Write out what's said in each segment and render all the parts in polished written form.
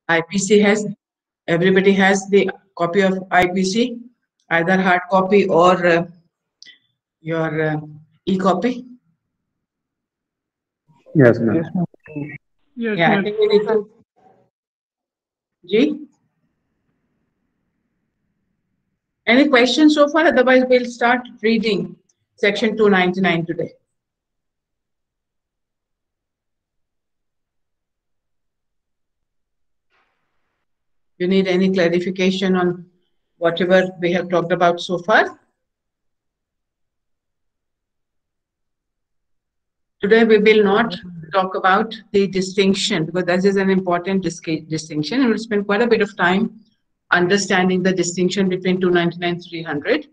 IPC has, everybody has the copy of IPC, either hard copy or your e-copy. Yes, ma'am. Yes, ma'am. Yes, Yeah, I ma'am. think we need to. G? Any questions so far? Otherwise, we'll start reading section 299 today. You need any clarification on whatever we have talked about so far? Today we will not talk about the distinction because that is an important distinction, and we'll spend quite a bit of time understanding the distinction between 299 and 300,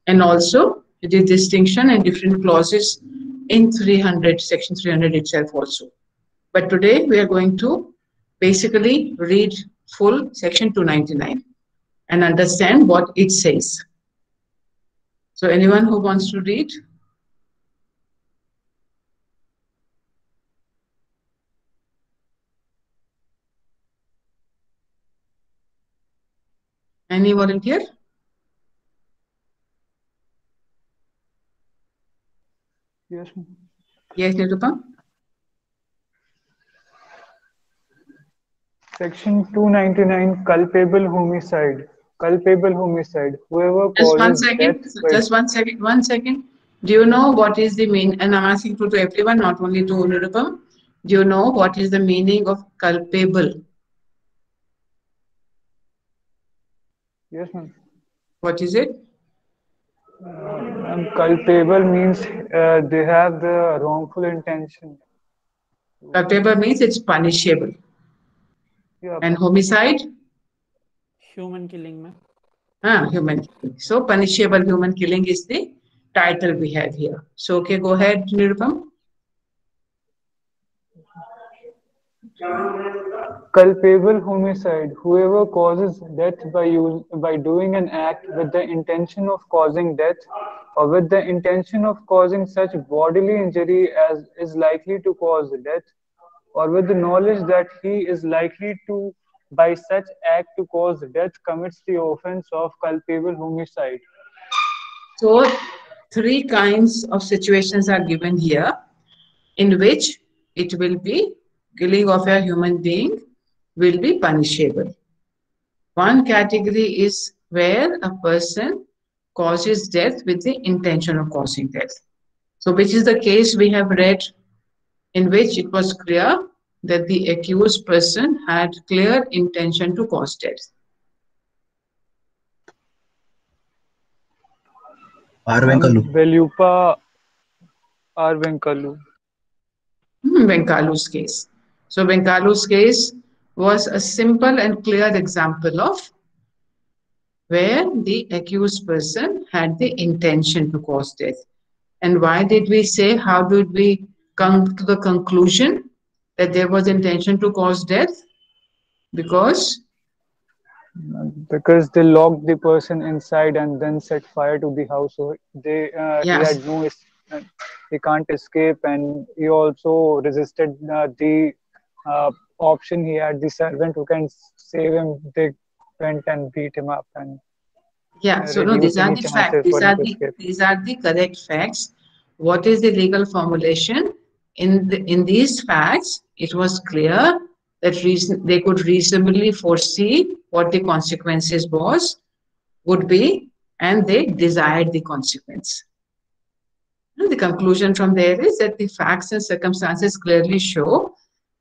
and also the distinction and different clauses in 300, section 300 itself also. But today we are going to basically read full section 299 and understand what it says. So anyone who wants to read? Any volunteer? Yes, ma'am. Yes, Nirupam? Section 299, culpable homicide. Culpable homicide. Whoever Just one causes death second. by Just 1 second. 1 second. Do you know what is the mean? And I'm asking to everyone, not only to Nirupam. Do you know what is the meaning of culpable? yes, ma'am. What is it? Culpable means they have the wrongful intention. Culpable means it's punishable. Yeah, And homicide? Human killing, ma'am. Human killing. So punishable human killing is the title we have here. So okay, go ahead, Nirupam. culpable homicide. Whoever causes death by doing an act with the intention of causing death or with the intention of causing such bodily injury as is likely to cause death or with the knowledge that he is likely to by such act to cause death commits the offense of culpable homicide. So three kinds of situations are given here in which it will be killing of a human being will be punishable. One category is where a person causes death with the intention of causing death. So which is the case we have read in which it was clear that the accused person had clear intention to cause death. Arvenkalu. Velupa Arvenkalu. Venkalu's case. So Venkalu's case was a simple and clear example of where the accused person had the intention to cause death. And why did we say, how did we come to the conclusion that there was intention to cause death? Because They locked the person inside and then set fire to the house. So he yes, had he can't escape, and he also resisted the option. He had the servant who can save him. They went and beat him up and yeah. So no, these reduced are any the facts. chances for him to escape. These are the correct facts. What is the legal formulation? In these facts, it was clear that they could reasonably foresee what the consequences would be, and they desired the consequence. And the conclusion from there is that the facts and circumstances clearly show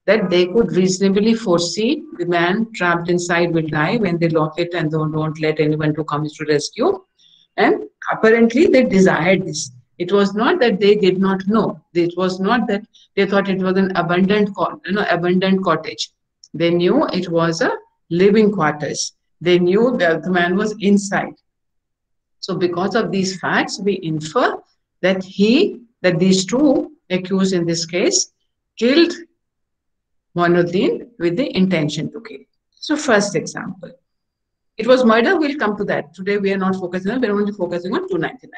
that they could reasonably foresee the man trapped inside will die when they lock it and don't let anyone to come to rescue. And apparently they desired this. It was not that they did not know. It was not that they thought it was an abandoned cottage. They knew it was a living quarters. They knew that the man was inside. So because of these facts, we infer that these two accused in this case killed Moinuddin with the intention to kill. So first example. It was murder, we'll come to that. Today we are not focusing on, we're only focusing on 299.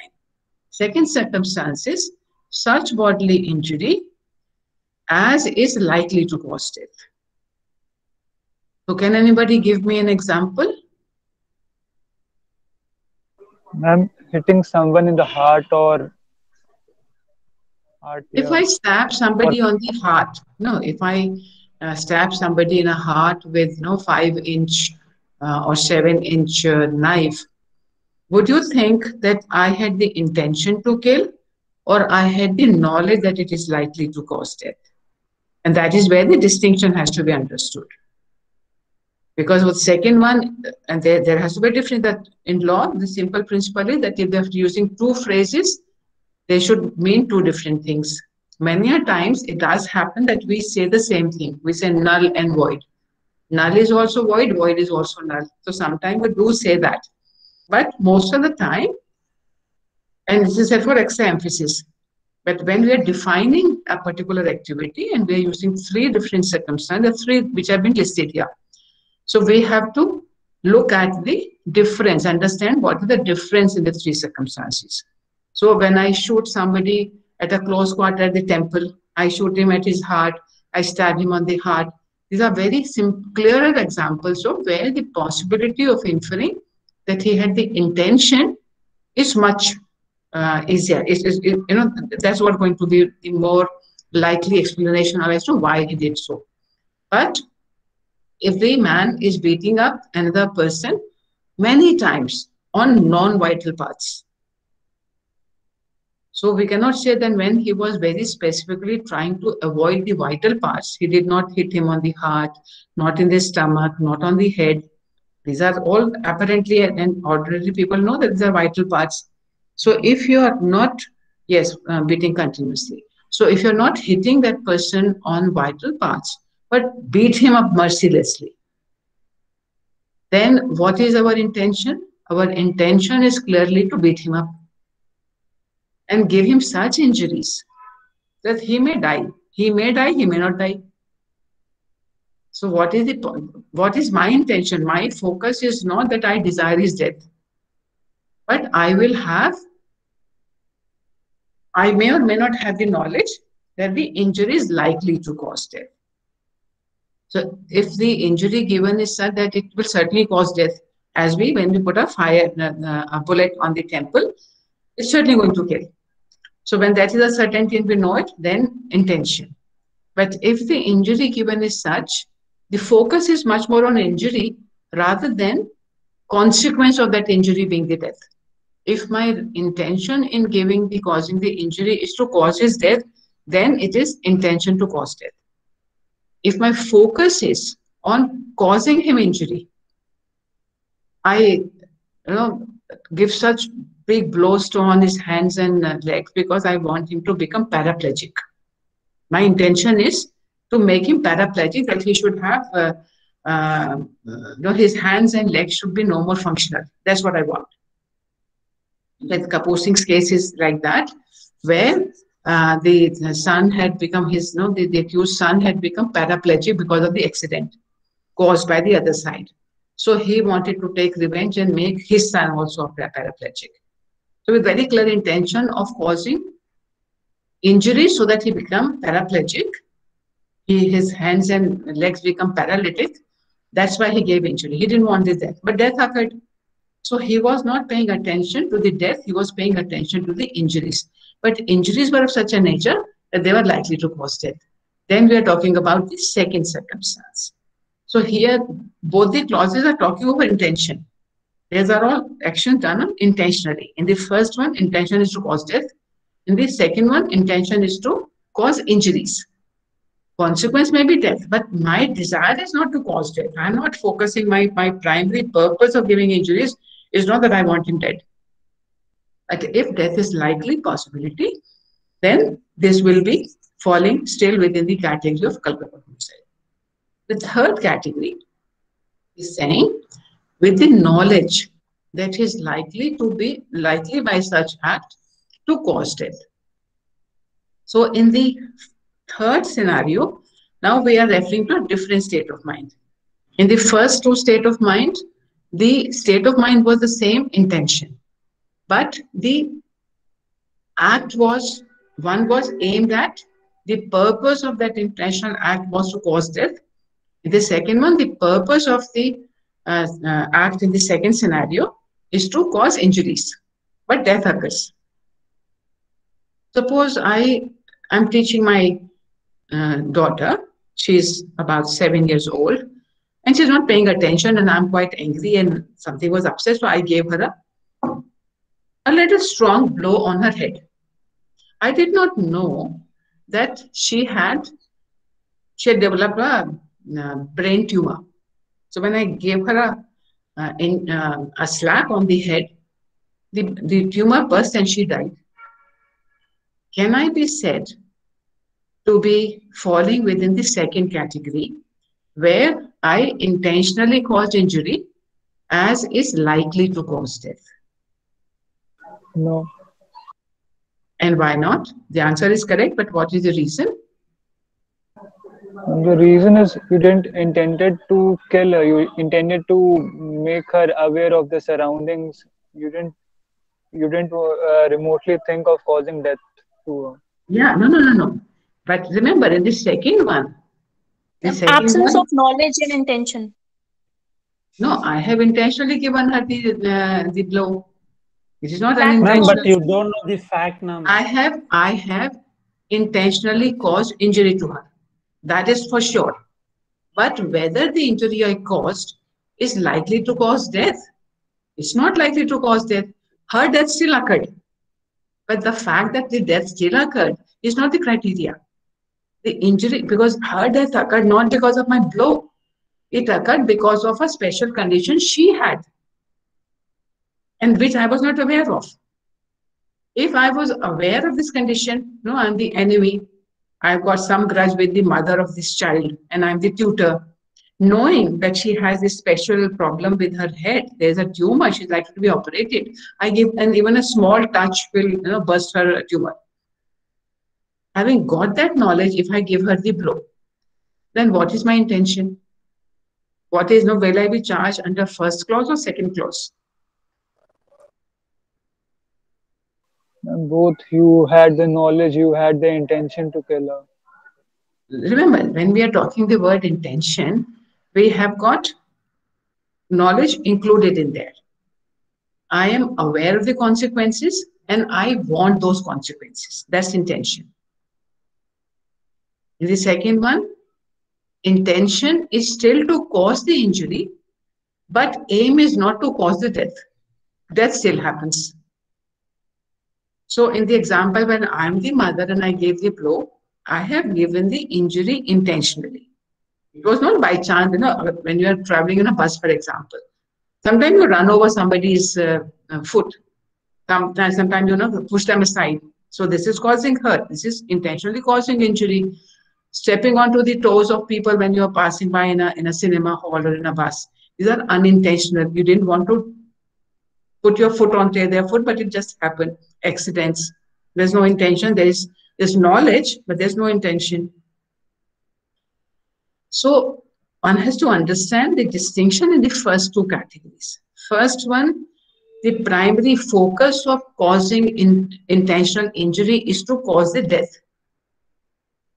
Second circumstance is such bodily injury as is likely to cause death. So can anybody give me an example? Ma'am, hitting someone in the heart or heart, If yeah. I stab somebody on the heart, no, if I stab somebody in a heart with 5-inch or 7-inch knife, would you think that I had the intention to kill, or I had the knowledge that it is likely to cause death? And that is where the distinction has to be understood. Because with second one, and there has to be a difference that in law, the simple principle is that if they're using two phrases, they should mean two different things. Many a times it does happen that we say the same thing. We say null and void. Null is also void, void is also null. So sometimes we do say that. But most of the time, and this is for extra emphasis, but when we are defining a particular activity and we are using three different circumstances, three which have been listed here. So we have to look at the difference, understand what is the difference in the three circumstances. So when I shoot somebody at a close quarter at the temple, I shoot him at his heart, I stab him on the heart. These are very clearer examples of where the possibility of inferring that he had the intention is much easier. That's what going to be the more likely explanation as to why he did so. But if the man is beating up another person many times on non-vital parts, so we cannot say that when he was very specifically trying to avoid the vital parts, he did not hit him on the heart, not in the stomach, not on the head. These are all apparently, and ordinary people know that these are vital parts. So if you are not, yes, beating continuously. So if you're not hitting that person on vital parts, but beat him up mercilessly, then what is our intention? Our intention is clearly to beat him up and give him such injuries that he may die. He may die, he may not die. So what is the point? What is my intention? My focus is not that I desire his death, but I may or may not have the knowledge that the injury is likely to cause death. So if the injury given is such that it will certainly cause death, as when we put a bullet on the temple, it's certainly going to kill. So when that is a certainty and we know it, then intention. But if the injury given is such, the focus is much more on injury rather than consequence of that injury being the death. If my intention in causing the injury is to cause his death, then it is intention to cause death. If my focus is on causing him injury, I give such big blows on his hands and legs because I want him to become paraplegic. My intention is to make him paraplegic, that he should have, his hands and legs should be no more functional. That's what I want. Like Kapoor Singh's case is like that, where the son had become the accused son had become paraplegic because of the accident caused by the other side. So he wanted to take revenge and make his son also paraplegic. So with very clear intention of causing injury so that he become paraplegic, his hands and legs become paralytic. That's why he gave injury. He didn't want the death, but death occurred. So he was not paying attention to the death, he was paying attention to the injuries. But injuries were of such a nature that they were likely to cause death. Then we are talking about the second circumstance. So here, both the clauses are talking over intention. These are all actions done intentionally. In the first one, intention is to cause death. In the second one, intention is to cause injuries. Consequence may be death, but my desire is not to cause death. I'm not focusing, my primary purpose of giving injuries is not that I want him dead. But if death is likely possibility, then this will be falling still within the category of culpable homicide. The third category is saying with the knowledge that is likely by such act to cause death. So in the third scenario, now we are referring to a different state of mind. In the first two state of mind, the state of mind was the same intention, but the act was aimed at, the purpose of that intentional act was to cause death. In the second one, the purpose of the act in the second scenario is to cause injuries, but death occurs. Suppose I am teaching my daughter, she's about 7 years old, and she's not paying attention, and I'm quite angry, and something was upset, so I gave her a little strong blow on her head. I did not know that she had developed a brain tumor. So when I gave her a slap on the head, the tumor burst and she died. Can I be said to be falling within the second category, where I intentionally caused injury as is likely to cause death? No. And why not? The answer is correct, but what is the reason? The reason is you didn't intended to kill her. You intended to make her aware of the surroundings. You didn't remotely think of causing death to her. Yeah, no. But remember, in the second one, Absence of knowledge and intention. No, I have intentionally given her the blow. It is not That- Ma'am, unintentional. but you don't know the fact now. I have intentionally caused injury to her. That is for sure. But whether the injury I caused is likely to cause death, it's not likely to cause death. Her death still occurred. But the fact that the death still occurred is not the criteria. The injury, because her death occurred not because of my blow. It occurred because of a special condition she had, and which I was not aware of. If I was aware of this condition, no, I'm the enemy. I've got some grudge with the mother of this child, and I'm the tutor. Knowing that she has this special problem with her head, there's a tumor, she's likely to be operated. I give, and even a small touch will burst her tumor. Having got that knowledge, if I give her the blow, then what is my intention? What is, will I be charged under first clause or second clause? And both, you had the knowledge, you had the intention to kill her. Remember, when we are talking the word intention, we have got knowledge included in there. I am aware of the consequences and I want those consequences. That's intention. In the second one, intention is still to cause the injury, but aim is not to cause the death. Death still happens. So in the example, when I'm the mother and I gave the blow, I have given the injury intentionally. It was not by chance, when you are traveling in a bus, for example. Sometimes you run over somebody's foot. Sometimes, push them aside. So this is causing hurt. This is intentionally causing injury. Stepping onto the toes of people when you are passing by in a cinema hall or in a bus. These are unintentional. You didn't want to put your foot onto their foot, but it just happened. Accidents. There's no intention. There's knowledge, but there's no intention. So one has to understand the distinction in the first two categories. First one, the primary focus of causing intentional injury is to cause the death.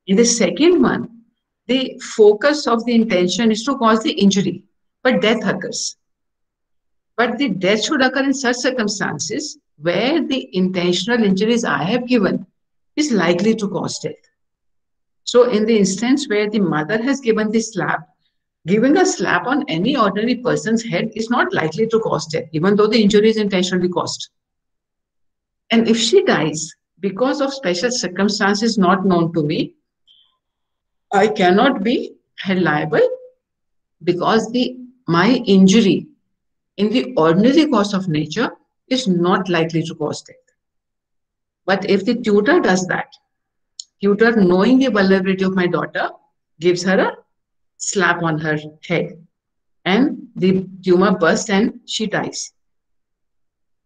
In the second one, the focus of the intention is to cause the injury, but death occurs. But the death should occur in such circumstances where the intentional injuries I have given is likely to cause death. So in the instance where the mother has given the slap, giving a slap on any ordinary person's head is not likely to cause death, even though the injury is intentionally caused. And if she dies because of special circumstances not known to me, I cannot be held liable because my injury in the ordinary course of nature is not likely to cause death. But if the tutor does that, tutor knowing the vulnerability of my daughter gives her a slap on her head and the tumor bursts and she dies.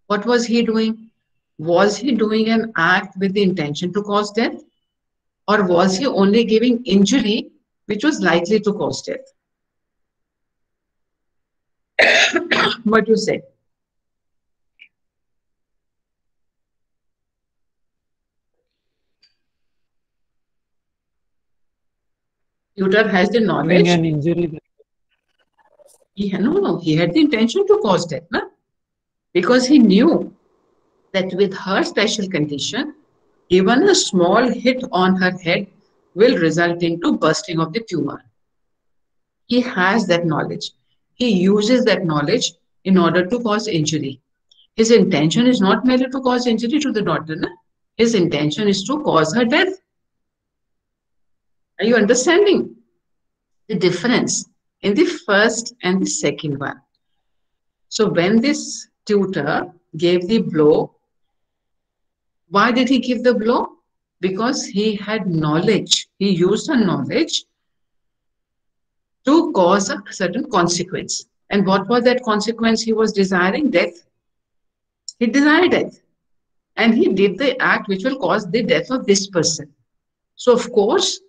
What was he doing? Was he doing an act with the intention to cause death? Or was he only giving injury which was likely to cause death? What you say? Tutor has the Doing knowledge. an injury. He had the intention to cause death, na? Because he knew that with her special condition, even a small hit on her head will result into bursting of the tumor. He has that knowledge. He uses that knowledge in order to cause injury. His intention is not merely to cause injury to the daughter. Na? His intention is to cause her death. Are you understanding the difference in the first and the second one? So when this tutor gave the blow, why did he give the blow? Because he had knowledge. He used the knowledge to cause a certain consequence. And what was that consequence he was desiring? Death. He desired death. And he did the act which will cause the death of this person. So, of course,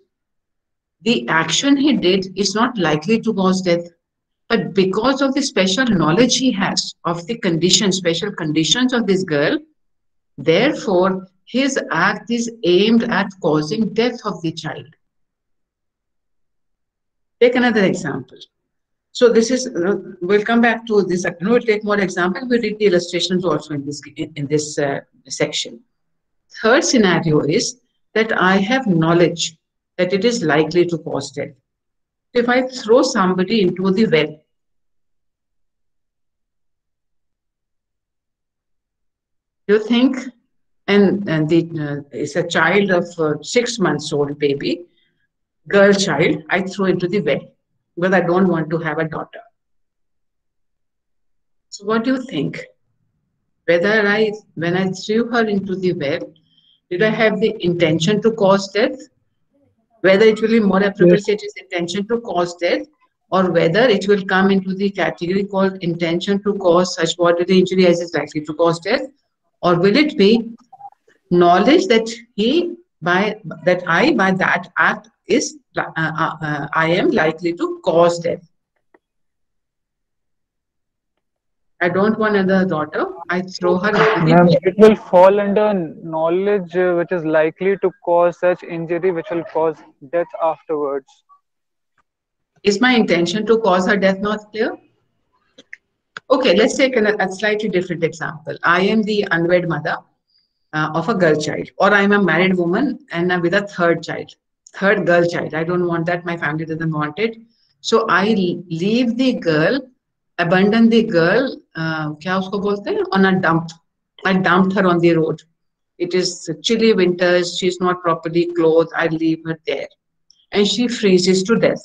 the action he did is not likely to cause death. But because of the special knowledge he has of the conditions, special conditions of this girl, therefore, his act is aimed at causing death of the child. Take another example. So this is, we'll come back to this. We'll take more examples. We'll read the illustrations also in this section. Third scenario is that I have knowledge that it is likely to cause death. If I throw somebody into the well, you think, and it's a child of 6 months old baby, girl child, I throw into the well because I don't want to have a daughter. So what do you think? Whether when I threw her into the well, did I have the intention to cause death? Whether it will be more appropriate it is intention to cause death, or whether it will come into the category called intention to cause such bodily injury as is likely to cause death, or will it be knowledge that by that act is I am likely to cause death. I don't want another daughter. I throw her into the well. It will fall under knowledge which is likely to cause such injury which will cause death afterwards. Is my intention to cause her death not clear? Okay, let's take a slightly different example. I am the unwed mother of a girl child, or I am a married woman and I'm with a third girl child. I don't want that. My family doesn't want it. So I leave the girl, abandon the girl, क्या उसको बोलते हैं? On a dump. I dumped her on the road. It is chilly winters. She's not properly clothed. I leave her there. And she freezes to death.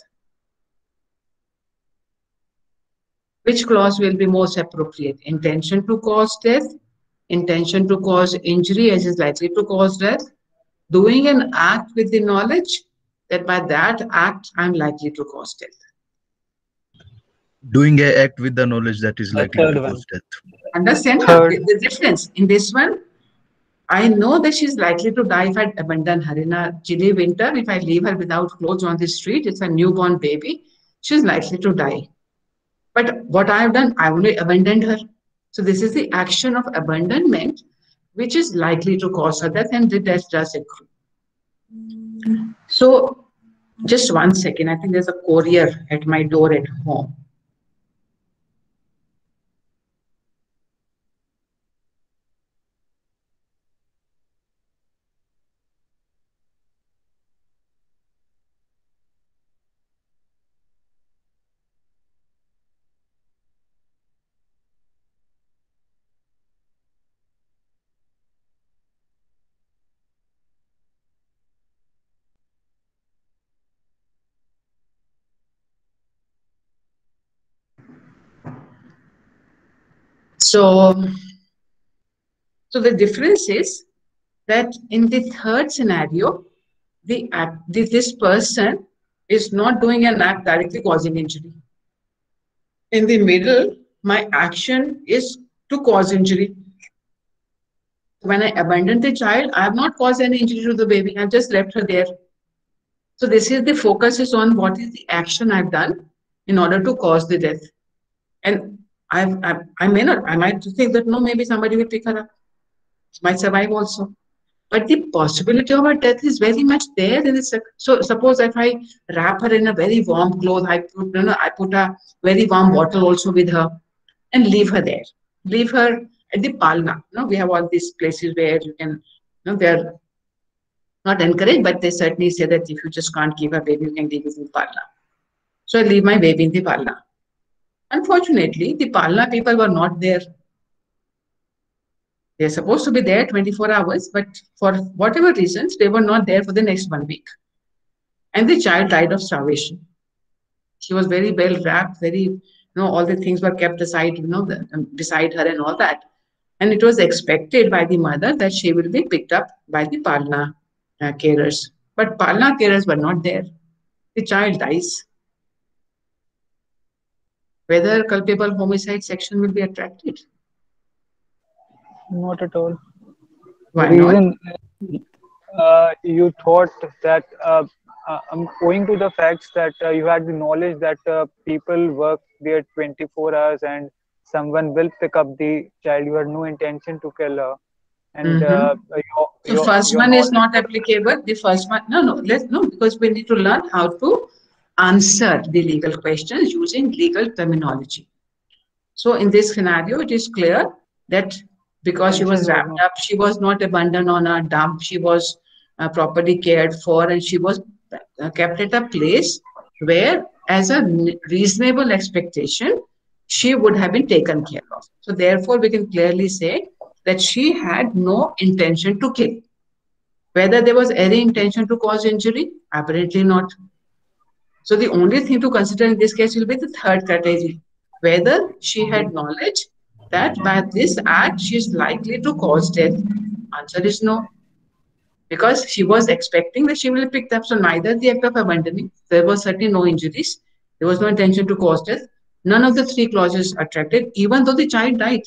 Which clause will be most appropriate? Intention to cause death, intention to cause injury as is likely to cause death, doing an act with the knowledge that by that act I'm likely to cause death. Doing an act with the knowledge that is likely to cause death. Understand the difference? In this one, I know that she's likely to die if I abandon her in a chilly winter. If I leave her without clothes on the street, it's a newborn baby, she's likely to die. But what I have done, I only abandoned her. So this is the action of abandonment, which is likely to cause her death, and the death does accrue. So just 1 second, I think there's a courier at my door at home. So the difference is that in the third scenario, this person is not doing an act directly causing injury. In the middle, my action is to cause injury. When I abandoned the child, I have not caused any injury to the baby. I've just left her there. So this is the focus is on what is the action I've done in order to cause the death. And I might think that no, maybe somebody will pick her up. She might survive also. but the possibility of her death is very much there. So suppose if I wrap her in a very warm cloth, I put a very warm bottle also with her and leave her there. Leave her at the Palna. We have all these places where you can, they're not encouraged, but they certainly say that if you just can't keep a baby, you can leave it in Palna. So I leave my baby in the Palna. Unfortunately, the Palna people were not there. They're supposed to be there 24 hours, but for whatever reasons, they were not there for the next 1 week. And the child died of starvation. She was very well wrapped, all the things were kept aside, beside her and all that. And it was expected by the mother that she will be picked up by the Palna carers. But Palna carers were not there. The child dies. Whether culpable homicide section will be attracted? Not at all. Why the not? reason you thought that I'm owing to the facts that you had the knowledge that people work there 24 hours and someone will pick up the child. You had no intention to kill her. And the first one is not applicable. The first one, no, because we need to learn how to answer the legal questions using legal terminology. So in this scenario, it is clear that because she was wrapped up, she was not abandoned on a dump, she was properly cared for, and she was kept at a place where, as a reasonable expectation, she would have been taken care of. So therefore, we can clearly say that she had no intention to kill. Whether there was any intention to cause injury, apparently not. So the only thing to consider in this case will be the third category, whether she had knowledge that by this act she is likely to cause death. Answer is no, because she was expecting that she will be picked up. So neither the act of abandoning, there was certainly no injuries, there was no intention to cause death. None of the three clauses attracted, even though the child died.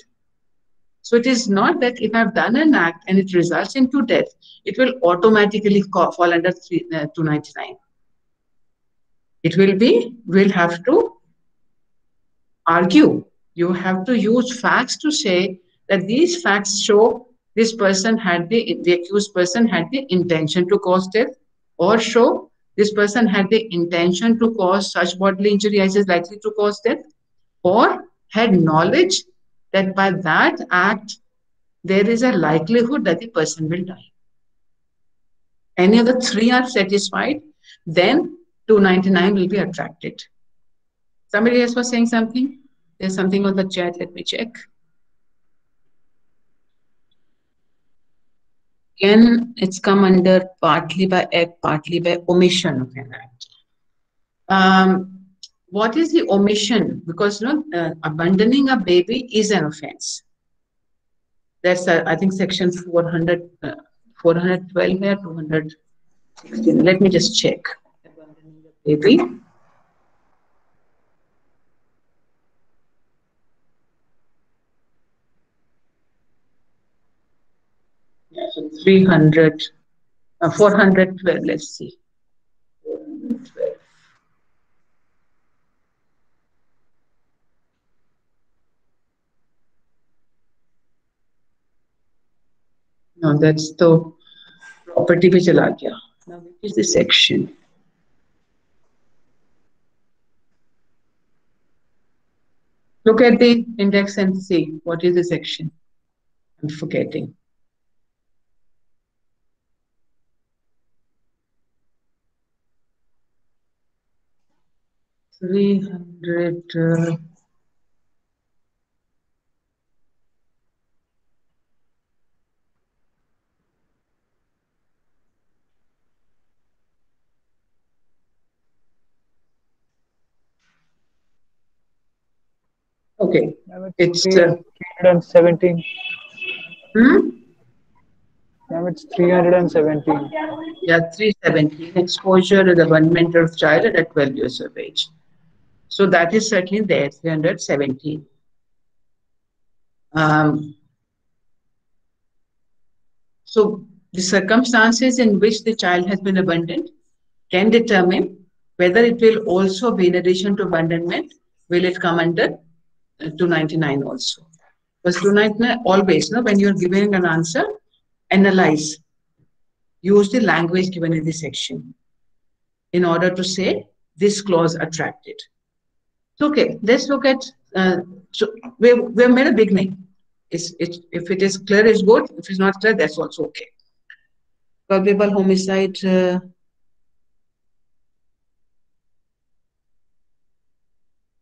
So it is not that if I've done an act and it results into death, it will automatically fall under 299. It will be, we'll have to argue. You have to use facts to say that these facts show this person had the accused person had the intention to cause death, or show this person had the intention to cause such bodily injury as is likely to cause death, or had knowledge that by that act there is a likelihood that the person will die. Any of the three are satisfied, then 299 will be attracted. Somebody else was saying something? There's something on the chat. Let me check. Again, it's come under partly by act, partly by omission of an act. What is the omission? Because abandoning a baby is an offense. That's I think section 412 here, 216. Let me just check. Abandoning a baby. Yeah, so 412, let's see. 412. No, that's the property pe chala gaya. Now, which is the section? Look at the index and see what is the section. I'm forgetting. Okay, it's 317. Now it's 317. Yeah, 317. Exposure to the abandonment of child at 12 years of age. So that is certainly there, 317. So the circumstances in which the child has been abandoned can determine whether it will also be, in addition to abandonment, will it come under 299 also. Because 299 always, when you're giving an answer, analyze use the language given in the section in order to say this clause attracted. Okay, let's look at, so we've made a beginning. If it is clear, it's good. If it's not clear, that's also okay. Culpable homicide.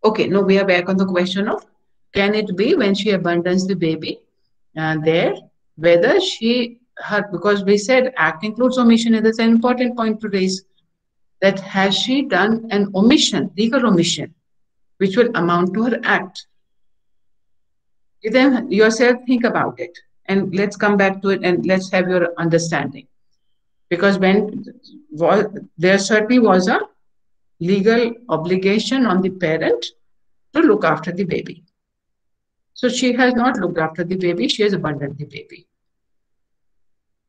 Okay, no, we are back on the question of, can it be when she abandons the baby there, whether because we said act includes omission, and that's an important point to raise, that has she done an omission, legal omission, which will amount to her act? You then yourself think about it, and let's come back to it, and let's have your understanding. Because there certainly was a legal obligation on the parent to look after the baby. So she has not looked after the baby, she has abandoned the baby.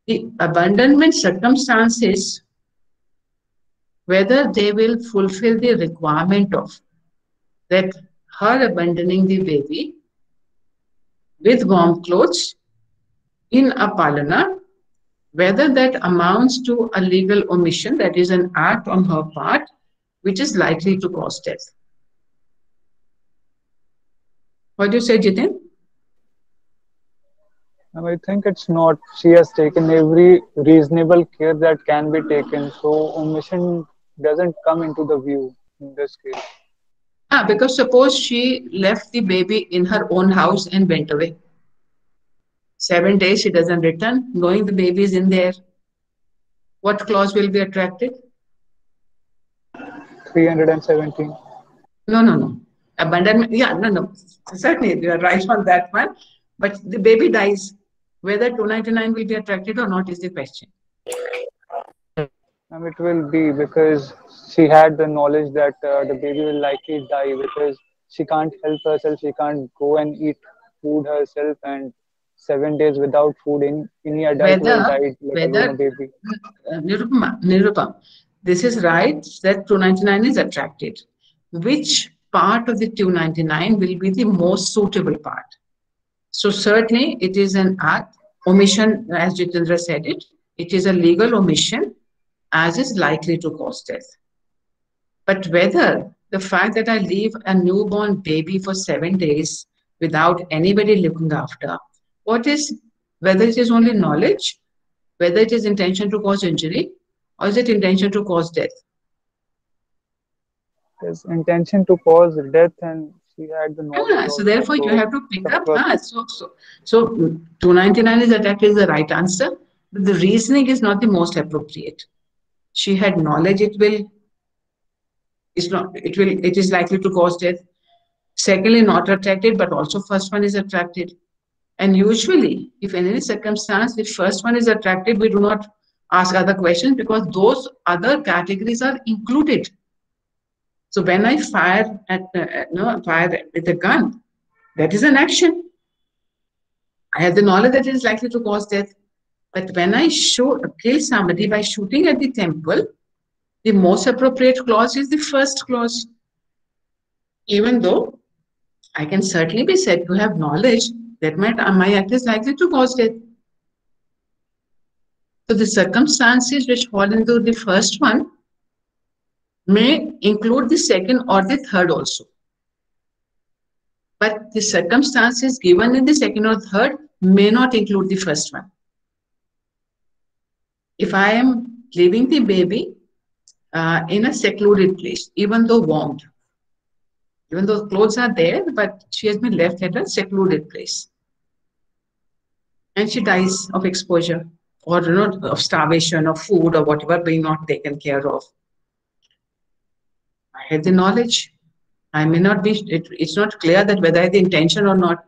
The abandonment circumstances, whether they will fulfill the requirement of that her abandoning the baby with warm clothes in a palana, whether that amounts to a legal omission, that is an act on her part, which is likely to cause death. What do you say, Jitin? I think it's not. She has taken every reasonable care that can be taken. So omission doesn't come into the view in this case. Because suppose she left the baby in her own house and went away. 7 days she doesn't return, knowing the baby is in there. What clause will be attracted? 317. No. Abandonment, yeah, no. Certainly, you are right on that one. But the baby dies. Whether 299 will be attracted or not is the question. It will be, because she had the knowledge that the baby will likely die, because she can't help herself. She can't go and eat food herself, and 7 days without food, any adult will die, let alone a baby. Nirupam, this is right that 299 is attracted. Which part of the 299 will be the most suitable part? So certainly it is an act, omission, as Jitendra said it is a legal omission, as is likely to cause death. But whether the fact that I leave a newborn baby for 7 days without anybody looking after, whether it is only knowledge, whether it is intention to cause injury, or is it intention to cause death? There's intention to cause death, and she had the knowledge. So therefore you have to pick up. So 299 is exactly the right answer, but the reasoning is not the most appropriate. She had knowledge it is likely to cause death. Secondly, not attracted, but also first one is attracted. And usually, if in any circumstance the first one is attracted, we do not ask other questions because those other categories are included. So when I fire with a gun, that is an action. I have the knowledge that it is likely to cause death. But when I kill somebody by shooting at the temple, the most appropriate clause is the first clause. Even though I can certainly be said to have knowledge that my act is likely to cause death. So the circumstances which fall into the first one may include the second or the third also. But the circumstances given in the second or third may not include the first one. If I am leaving the baby in a secluded place, even though warmed, even though clothes are there, but she has been left at a secluded place. And she dies of exposure or of starvation or food or whatever being not taken care of. I had the knowledge. I may not be, it's not clear that whether I had the intention or not.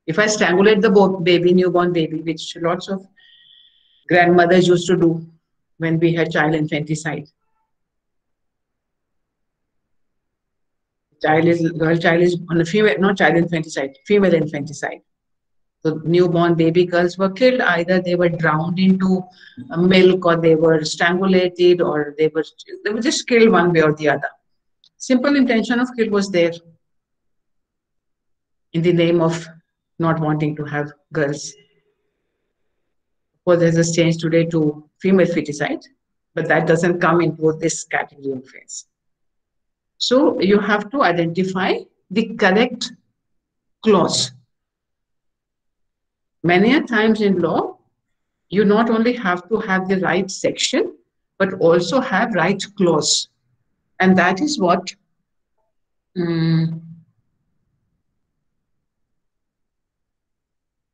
If I strangulate the baby, newborn baby, which lots of grandmothers used to do when we had child infanticide. Child is on a female, not child infanticide, female infanticide. So newborn baby girls were killed. Either they were drowned into milk, or they were strangulated, or they were just killed one way or the other. Simple intention of kill was there in the name of not wanting to have girls. Well, there's a change today to female feticide, but that doesn't come into this category of offense. So you have to identify the correct clause. Many a times in law, you not only have to have the right section, but also have right clause. And that is what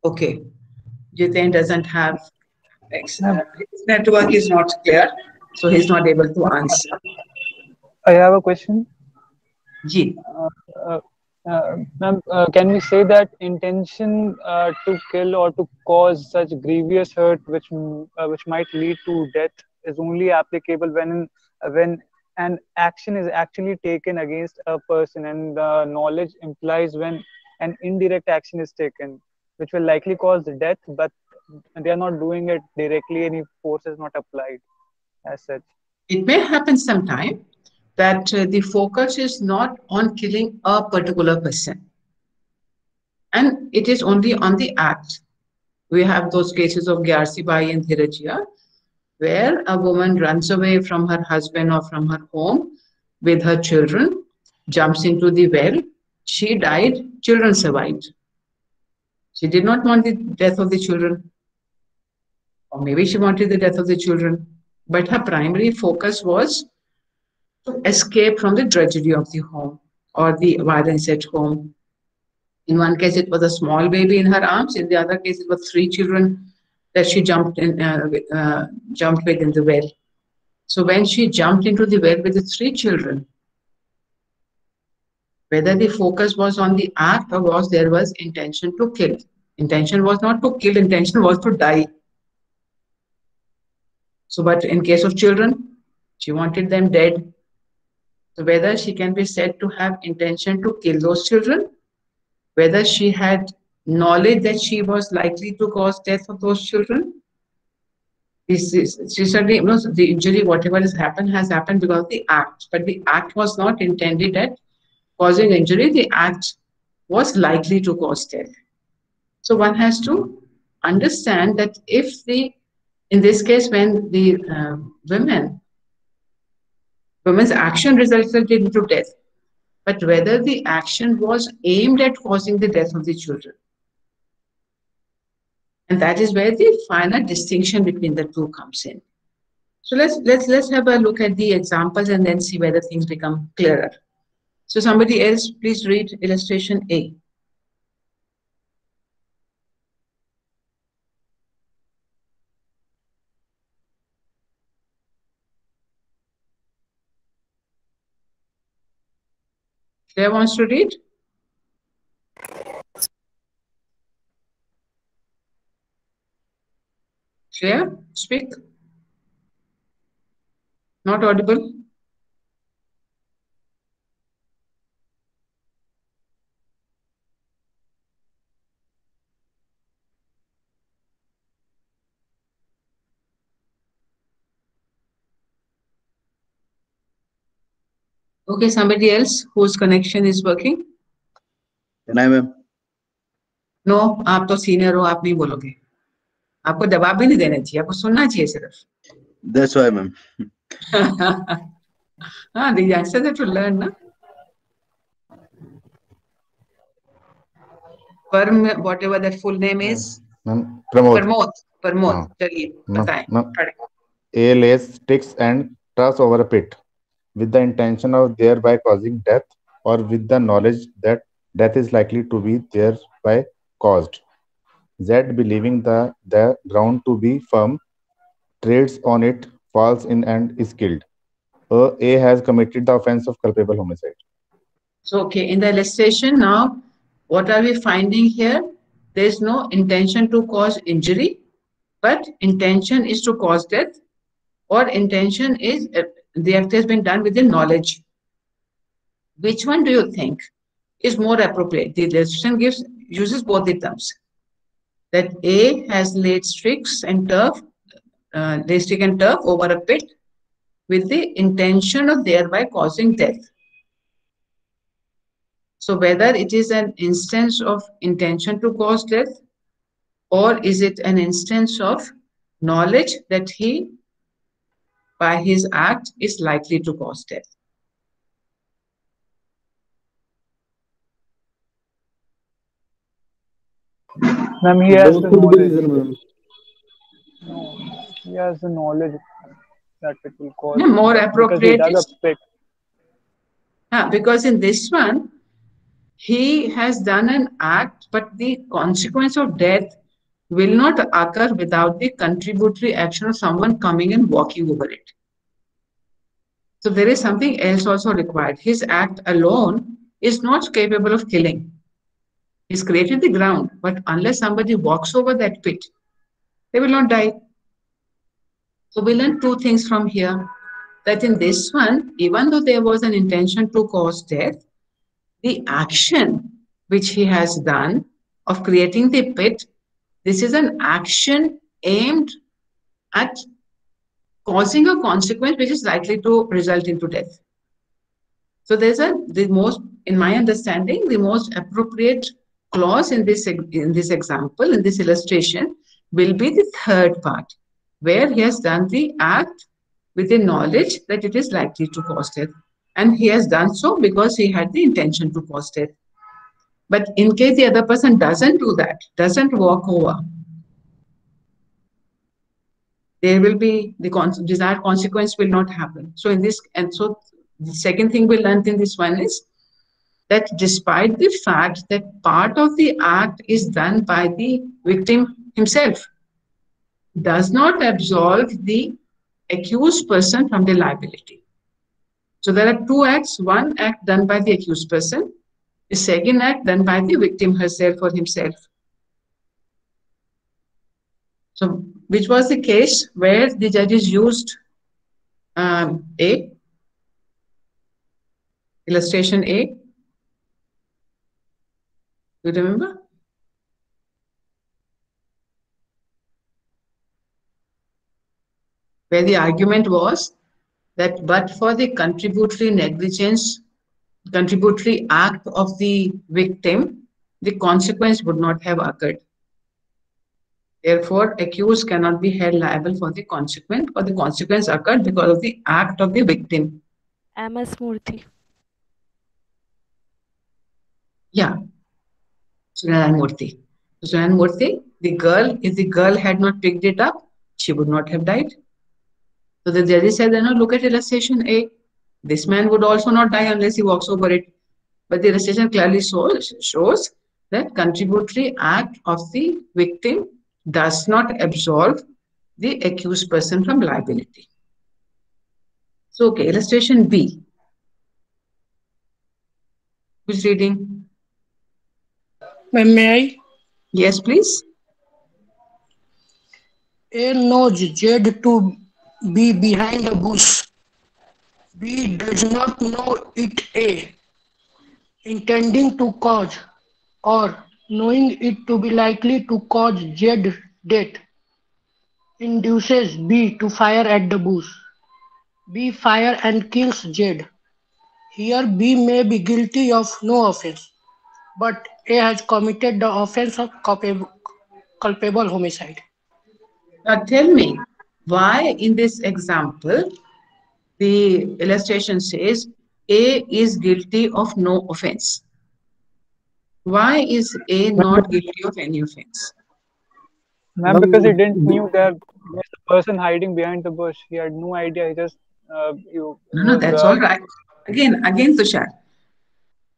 okay. Jiten doesn't have, his network is not clear, so he's not able to answer. I have a question. Ji. Ma'am, can we say that intention to kill or to cause such grievous hurt, which might lead to death, is only applicable when an action is actually taken against a person, and the knowledge implies when an indirect action is taken, which will likely cause death, but they are not doing it directly. Any force is not applied as such. It may happen sometime that the focus is not on killing a particular person, and it is only on the act. We have those cases of Gyarsi Bai and Dhirajia, where a woman runs away from her husband or from her home with her children, jumps into the well. She died, children survived. She did not want the death of the children, or maybe she wanted the death of the children, but her primary focus was to escape from the tragedy of the home or the violence at home. In one case, it was a small baby in her arms. In the other case, it was 3 children that she jumped with in the well. So when she jumped into the well with the 3 children, whether the focus was on the act or was there was intention to kill. Intention was not to kill, intention was to die. So, but in case of children, she wanted them dead. So whether she can be said to have intention to kill those children, whether she had knowledge that she was likely to cause death of those children, certainly, the injury, whatever has happened because of the act. But the act was not intended at causing injury. The act was likely to cause death. So one has to understand that if in this case, when the women's action resulted into death, but whether the action was aimed at causing the death of the children. And that is where the final distinction between the two comes in. So let's have a look at the examples and then see whether things become clearer. So somebody else, please read illustration A. Claire wants to read? Claire, speak. Not audible. Okay, somebody else whose connection is working? Can I, ma'am? No, आप तो senior हो, आप नहीं बोलोगे. आपको जवाब भी नहीं देना चाहिए, आपको सुनना चाहिए सिर्फ. That's why, ma'am. The answers have to learn, na? Whatever that full name is. Pramod. चलिए बताएं. A lays sticks and truss over a pit with the intention of thereby causing death, or with the knowledge that death is likely to be thereby caused. Z, believing the ground to be firm, treads on it, falls in and is killed. A has committed the offense of culpable homicide. So, okay, in the illustration now, what are we finding here? There is no intention to cause injury, but intention is to cause death, or intention is the act has been done with the knowledge. Which one do you think is more appropriate? The illustration uses both the terms. That A has laid sticks and turf, over a pit with the intention of thereby causing death. So whether it is an instance of intention to cause death, or is it an instance of knowledge that he, by his act, is likely to cause death. Ma'am, he has the Both would be knowledge. reason, ma'am. No, he has the knowledge that it will cause Yeah, more death because he appropriate does is, a pit. because in this one, he has done an act, but the consequence of death will not occur without the contributory action of someone coming and walking over it. So there is something else also required. His act alone is not capable of killing. He's created the ground, but unless somebody walks over that pit, they will not die. So we learn two things from here. That in this one, even though there was an intention to cause death, the action which he has done of creating the pit, this is an action aimed at causing a consequence which is likely to result into death. So there's in my understanding, the most appropriate clause in this example, in this illustration, will be the third part, where he has done the act with the knowledge that it is likely to cause death. And he has done so because he had the intention to cause death. But in case the other person doesn't do that, doesn't walk over, there will be the desired consequence will not happen. So in this, and so the second thing we learned in this one is that despite the fact that part of the act is done by the victim himself, does not absolve the accused person from the liability. So there are two acts, one act done by the accused person, the second act done by the victim herself or himself. So which was the case where the judges used A, illustration A? You remember? Where the argument was that but for the contributory negligence, contributory act of the victim, the consequence would not have occurred. Therefore, accused cannot be held liable for the consequence, or the consequence occurred because of the act of the victim. MS Murthy. Yeah, Sunarayan Murthy. Sunarayan Murthy, the girl, if the girl had not picked it up, she would not have died. So the judge said, no, look at illustration A. This man would also not die unless he walks over it. But the illustration clearly shows that contributory act of the victim does not absolve the accused person from liability. So, okay, illustration B. Who's reading? May I? Yes, please. A knows Z to be behind the bush. B does not know it A, intending to cause or knowing it to be likely to cause Z death, induces B to fire at the bush. B fire and kills Z. Here B may be guilty of no offense, but A has committed the offense of culpable homicide. Now tell me, why in this example, the illustration says A is guilty of no offense? Why is A not guilty of any offense? Ma'am, because he didn't knew there's a person hiding behind the bush. He had no idea. He just No, that's all right. Again, Tushar,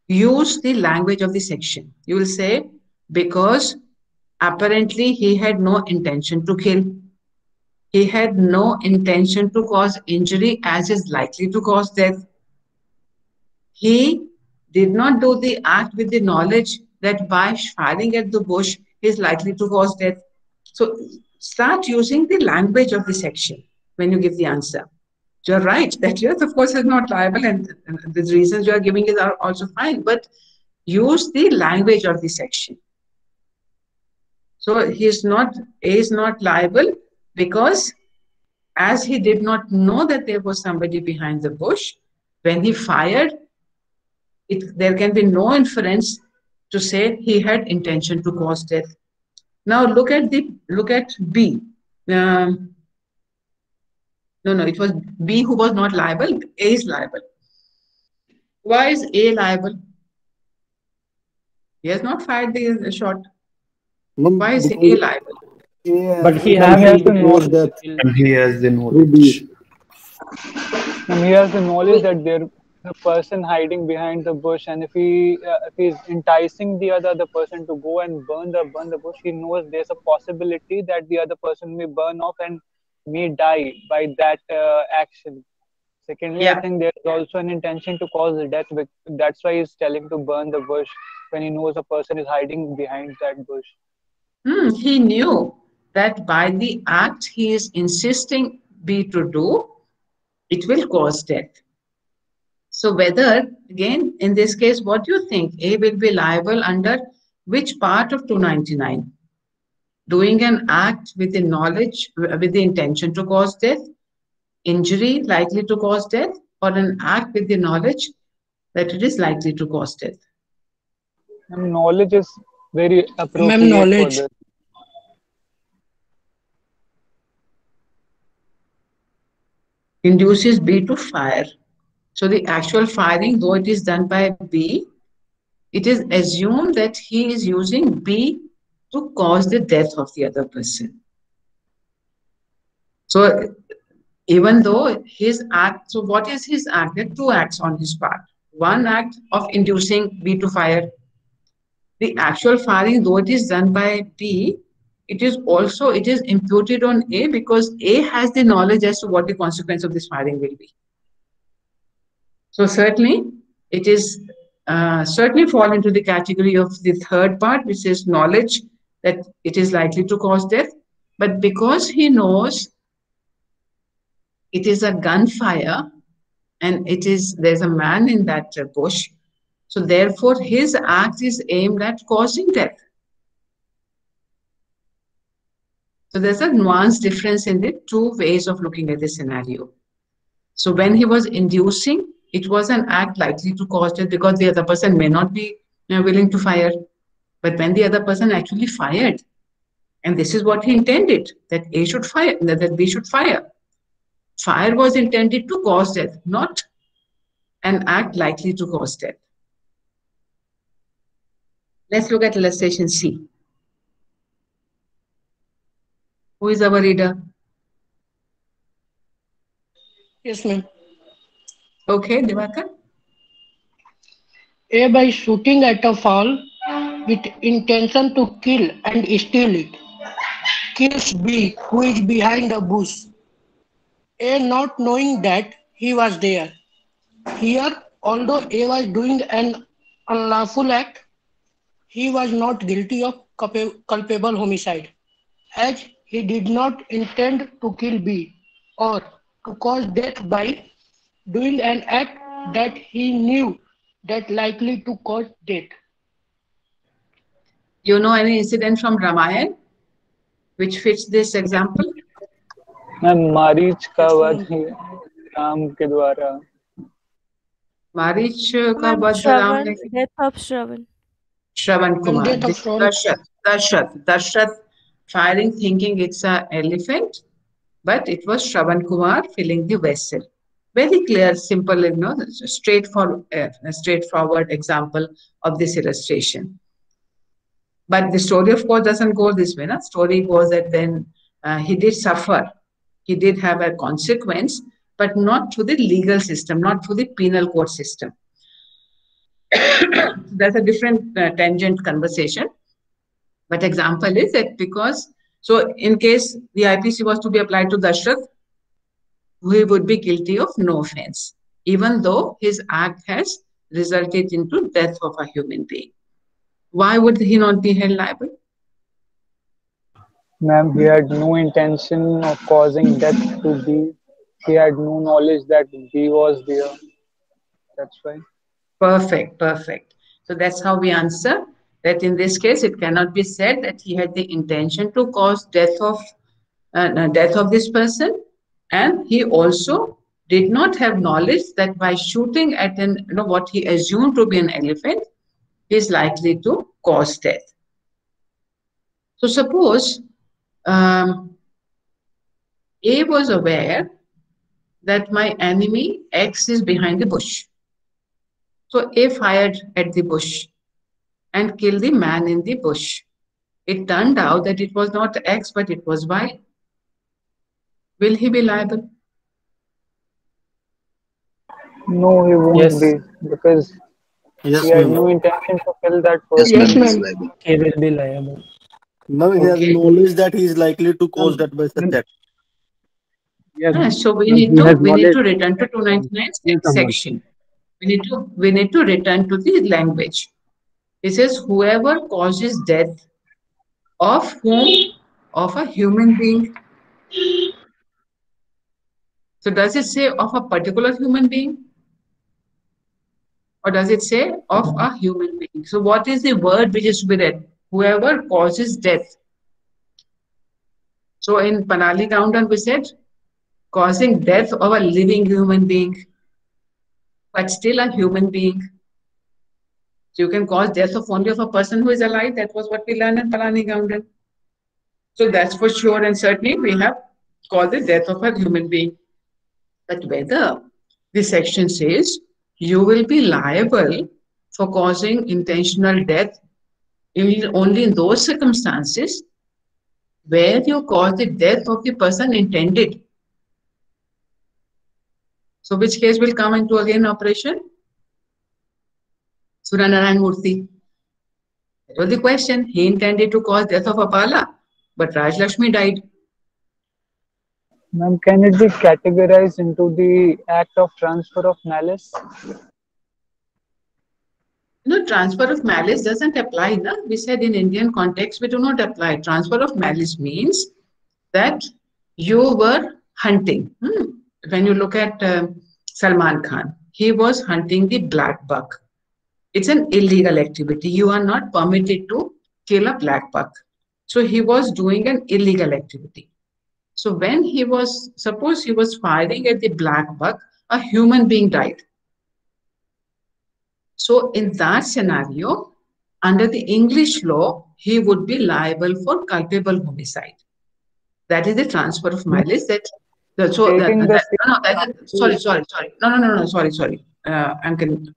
use the language of the section. You will say, because apparently he had no intention to kill. He had no intention to cause injury as is likely to cause death. He did not do the act with the knowledge that by firing at the bush, he is likely to cause death. So start using the language of the section when you give the answer. You're right that yes, of course, is not liable, and the reasons you are giving is are also fine, but use the language of the section. So A is not liable because as he did not know that there was somebody behind the bush, when he fired, there can be no inference to say he had intention to cause death. Now look at B. No, it was B who was not liable. A is liable. Why is A liable? He has not fired the shot. Why is A liable? But he Ma'am, has to know that. And he has the knowledge. And he has the knowledge that there the person hiding behind the bush, and if he's enticing the other person to go and burn the bush, he knows there's a possibility that the other person may burn off and may die by that action. Secondly, Yeah. I think there's also an intention to cause death. That's why he's telling to burn the bush when he knows a person is hiding behind that bush. He knew that by the act he is insisting B to do, it will cause death. So whether, again, in this case, what do you think? A will be liable under which part of 299? Doing an act with the knowledge, with the intention to cause death, injury likely to cause death, or an act with the knowledge that it is likely to cause death? And knowledge is very appropriate Ma'am, knowledge. for this. Induces B to fire. So the actual firing, though it is done by B, it is assumed that he is using B to cause the death of the other person. So even though his act, so what is his act? There are two acts on his part. One act of inducing B to fire. The actual firing, though it is done by B, it is imputed on A because A has the knowledge as to what the consequence of this firing will be. So certainly, it is certainly fall into the category of the third part, which is knowledge that it is likely to cause death. But because he knows it is a gunfire and there's a man in that bush, so therefore his act is aimed at causing death. So there's a nuanced difference in the two ways of looking at the scenario. So when he was inducing, it was an act likely to cause death because the other person may not be willing to fire. But when the other person actually fired, and this is what he intended, that A should fire, that B should fire. Fire was intended to cause death, not an act likely to cause death. Let's look at illustration C. Who is our reader? Yes, ma'am. Okay, Divakar. A, by shooting at a fowl with intention to kill and steal it, kills B, who is behind a bush. A, not knowing that he was there. Here, although A was doing an unlawful act, he was not guilty of culpable homicide, as he did not intend to kill B or to cause death by doing an act that he knew that likely to cause death. You know any incident from Ramayana which fits this example? Marich का वध राम के द्वारा. मारीच का वध राम ने. Death of Shravan. Shravan Kumar. Dashrath firing thinking it's an elephant, but it was Shravan Kumar filling the vessel. Very clear, simple, straightforward example of this illustration. But the story, of course, doesn't go this way. The story goes that then he did suffer. He did have a consequence, but not through the legal system, not through the penal court system. That's a different tangent conversation. But example is that because, so in case the IPC was to be applied to Dashrath, he would be guilty of no offense, even though his act has resulted into death of a human being. Why would he not be held liable? Ma'am, he had no intention of causing death to B. He had no knowledge that B was there. That's why. Perfect, perfect. So that's how we answer that in this case, it cannot be said that he had the intention to cause death of this person. And he also did not have knowledge that by shooting at what he assumed to be an elephant, he is likely to cause death. So suppose A was aware that my enemy X is behind the bush. So A fired at the bush and killed the man in the bush. It turned out that it was not X, but it was Y. Will he be liable? No, he won't be, because he had no intention to kill that person. Yes, ma'am. He will be liable. No, he has Okay. knowledge that he is likely to cause that by such act. So we need to return to 299 section. We need to return to the language. It says whoever causes death of whom? Of a human being. So does it say of a particular human being? Or does it say of a human being? So what is the word which is to be read? Whoever causes death. So in Panali Countdown we said causing death of a living human being, but still a human being. So you can cause death of only of a person who is alive. That was what we learned in Panali Countdown. So that's for sure, and certainly we have caused the death of a human being. But whether this section says you will be liable for causing intentional death only in those circumstances where you cause the death of the person intended. So which case will come into again operation? Suryanarayan Murthy. That was the question. He intended to cause death of Apala, but Raj Lakshmi died. Ma'am, can it be categorized into the act of transfer of malice? No, transfer of malice doesn't apply. No? We said in Indian context, we do not apply. Transfer of malice means that you were hunting. When you look at Salman Khan, he was hunting the black buck. It's an illegal activity. You are not permitted to kill a black buck. So he was doing an illegal activity. So when he was, suppose he was firing at the black buck, a human being died. So in that scenario, under the English law, he would be liable for culpable homicide. That is the transfer of malice. Sorry.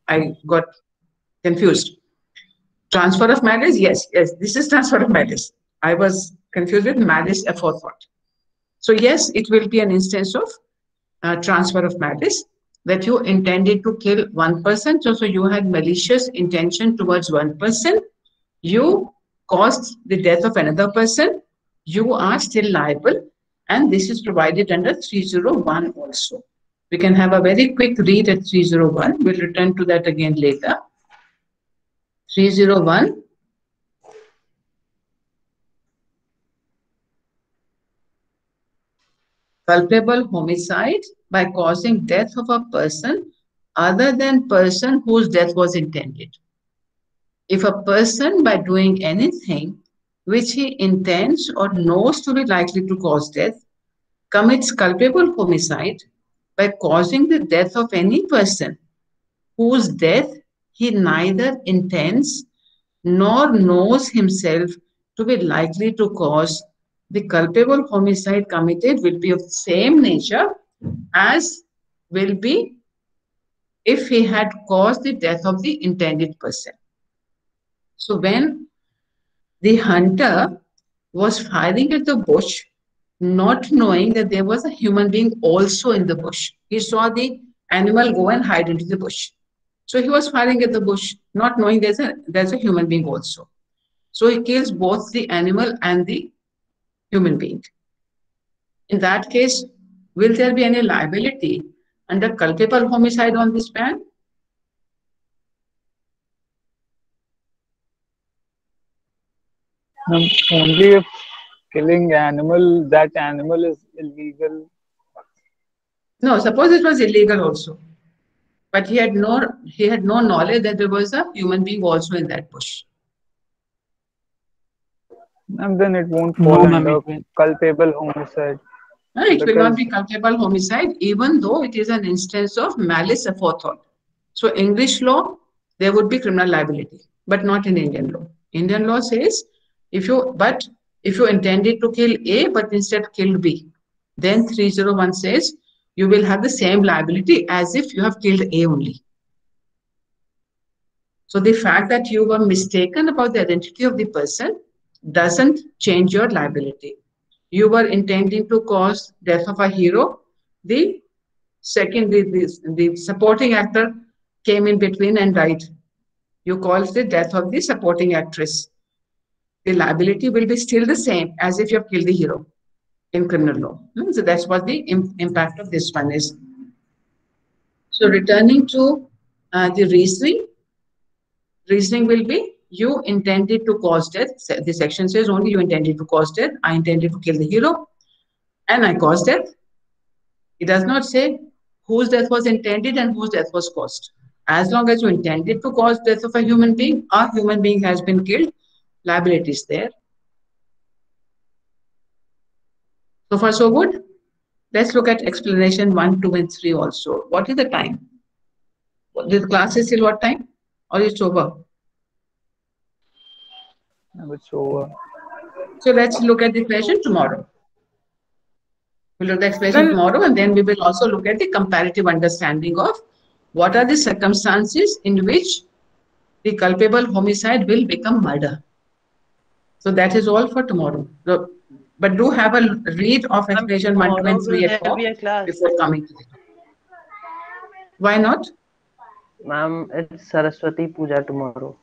I got confused. Transfer of malice, yes, this is transfer of malice. I was confused with malice aforethought. So yes, it will be an instance of transfer of malice, that you intended to kill one person, so you had malicious intention towards one person, you caused the death of another person, you are still liable, and this is provided under 301 also. We can have a very quick read at 301. We'll return to that again later. 301. Culpable homicide by causing death of a person other than person whose death was intended. If a person, by doing anything which he intends or knows to be likely to cause death, commits culpable homicide by causing the death of any person whose death he neither intends nor knows himself to be likely to cause, the culpable homicide committed will be of the same nature as will be if he had caused the death of the intended person. So when the hunter was firing at the bush, not knowing that there was a human being also in the bush, he saw the animal go and hide into the bush. So he was firing at the bush, not knowing there's a human being also. So he kills both the animal and the human being. In that case, will there be any liability under culpable homicide on this man? Only if killing animal, that animal is illegal. No, suppose it was illegal also, but he had no knowledge that there was a human being also in that bush. And then it won't fall under culpable homicide. No, it will not be culpable homicide, even though it is an instance of malice aforethought. So English law, there would be criminal liability, but not in Indian law. Indian law says if you intended to kill A but instead killed B, then 301 says you will have the same liability as if you have killed A only. So the fact that you were mistaken about the identity of the person doesn't change your liability. You were intending to cause death of a hero. The second, the supporting actor came in between and died. You call it the death of the supporting actress. The liability will be still the same as if you have killed the hero in criminal law. So that's what the impact of this one is. So returning to the reasoning will be you intended to cause death. The section says only you intended to cause death. I intended to kill the hero and I caused death. It does not say whose death was intended and whose death was caused. As long as you intended to cause death of a human being has been killed, liability is there. So far, so good. Let's look at explanation 1, 2, and 3 also. What is the time? The class is till what time? Or it's over? It's over. So let's look at the question tomorrow. We'll look at the explanation tomorrow, and then we will also look at the comparative understanding of what are the circumstances in which the culpable homicide will become murder. So that is all for tomorrow. So, but do have a read of explanation 1, 2, and 3 at home before coming to it. Why not? Ma'am, it's Saraswati Puja tomorrow.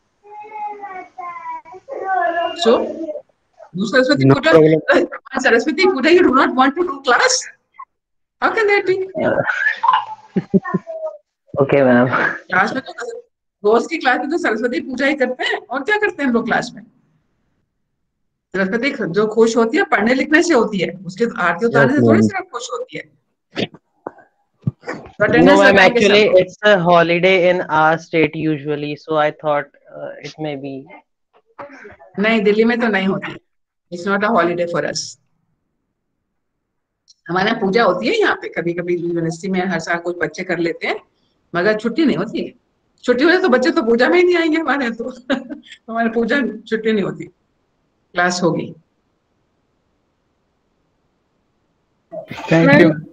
So, do Saraswati Puja. Saraswati Puja, you do not want to do class? How can that be? Okay, ma'am. Class में तो रोज की class में तो सरस्वती पूजा ही करते हैं और क्या करते हैं हम लोग क्लास में? सरस्वती जो खुश होती है पढ़ने लिखने से होती है, उसके आरती उतारने से थोड़ी सिर्फ खुश होती है. No, ma'am. Actually, it's a holiday in our state usually, so I thought it may be. नहीं, दिल्ली में तो नहीं होती. It's not a holiday for us. हमारे यहाँ पूजा होती है यहाँ पे, कभी-कभी यूनिवर्सिटी में हर साल कुछ बच्चे कर लेते हैं, मगर छुट्टी नहीं होती है. छुट्टी हो जाए तो बच्चे तो पूजा में ही नहीं आएंगे हमारे तो. हमारे पूजा छुट्टी नहीं होती, क्लास होगी. Thank you.